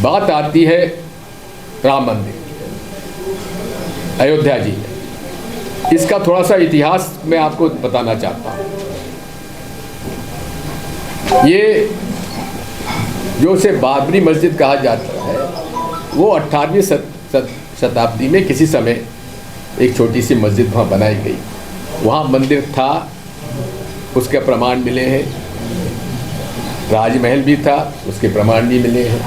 बात आती है राम मंदिर, अयोध्या जी में। इसका थोड़ा सा इतिहास मैं आपको बताना चाहता हूँ। ये जो उसे बाबरी मस्जिद कहा जाता है, वो 18वीं शताब्दी में किसी समय एक छोटी सी मस्जिद वहाँ बनाई गई। वहाँ मंदिर था, उसके प्रमाण मिले हैं। राजमहल भी था, उसके प्रमाण भी मिले हैं।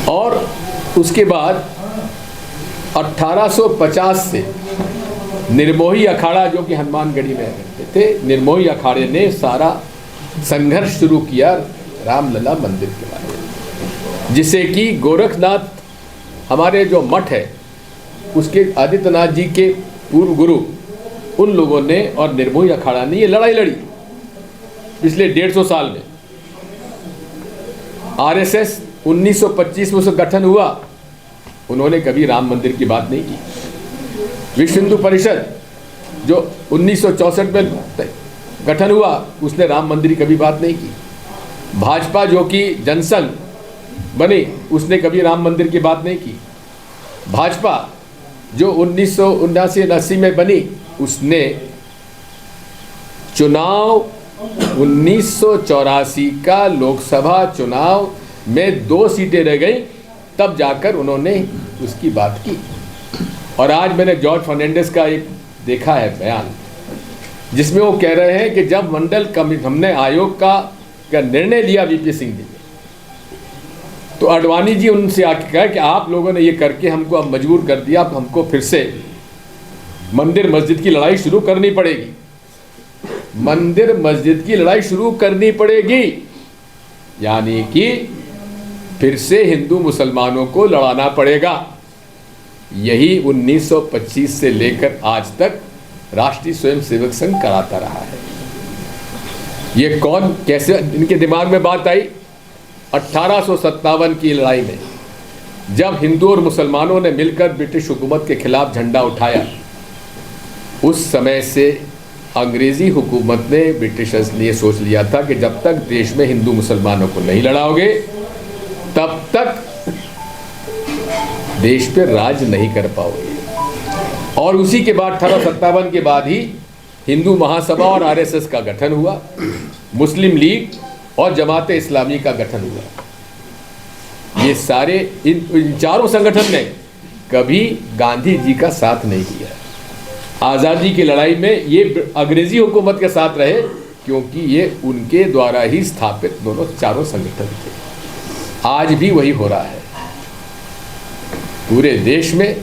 और उसके बाद 1850 से निर्मोही अखाड़ा, जो कि हनुमानगढ़ी में रहते थे, निर्मोही अखाड़े ने सारा संघर्ष शुरू किया रामलला मंदिर के बारे में, जिसे कि गोरखनाथ, हमारे जो मठ है उसके आदित्यनाथ जी के पूर्व गुरु, उन लोगों ने और निर्मोही अखाड़ा ने ये लड़ाई लड़ी पिछले 150 साल में। आरएसएस 1925 में उसका गठन हुआ, उन्होंने कभी राम मंदिर की बात नहीं की। विश्व हिंदू परिषद जो 1964 में गठन हुआ, उसने राम मंदिर की कभी बात नहीं की। भाजपा जो कि जनसंघ बनी, उसने कभी राम मंदिर की बात नहीं की। भाजपा जो 1979-80 में बनी, उसने चुनाव 1984 का लोकसभा चुनाव में 2 सीटें रह गई, तब जाकर उन्होंने उसकी बात की। और आज मैंने जॉर्ज फर्नांडिस का एक देखा है बयान, जिसमें वो कह रहे हैं कि जब मंडल कमेटी, हमने आयोग का निर्णय लिया वीपी सिंह जी, तो अडवाणी जी उनसे आके कहा कि आप लोगों ने ये करके हमको अब मजबूर कर दिया, अब हमको फिर से मंदिर मस्जिद की लड़ाई शुरू करनी पड़ेगी। मंदिर मस्जिद की लड़ाई शुरू करनी पड़ेगी, यानी कि फिर से हिंदू मुसलमानों को लड़ाना पड़ेगा। यही 1925 से लेकर आज तक राष्ट्रीय स्वयंसेवक संघ कराता रहा है। ये कौन, कैसे इनके दिमाग में बात आई? 1857 की लड़ाई में जब हिंदू और मुसलमानों ने मिलकर ब्रिटिश हुकूमत के खिलाफ झंडा उठाया, उस समय से अंग्रेजी हुकूमत ने, ब्रिटिशर्स ने ये सोच लिया था कि जब तक देश में हिंदू मुसलमानों को नहीं लड़ाओगे, तब तक देश पे राज नहीं कर पाओगे। और उसी के बाद 1857 के बाद ही हिंदू महासभा और आरएसएस का गठन हुआ, मुस्लिम लीग और जमाते इस्लामी का गठन हुआ। ये सारे इन चारों संगठन ने कभी गांधी जी का साथ नहीं दिया। आज़ादी की लड़ाई में ये अंग्रेजी हुकूमत के साथ रहे, क्योंकि ये उनके द्वारा ही स्थापित दोनों चारों संगठन थे। आज भी वही हो रहा है। पूरे देश में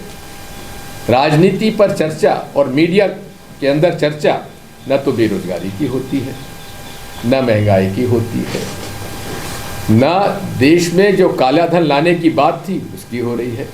राजनीति पर चर्चा और मीडिया के अंदर चर्चा न तो बेरोजगारी की होती है, न महंगाई की होती है, न देश में जो काला धन लाने की बात थी उसकी हो रही है।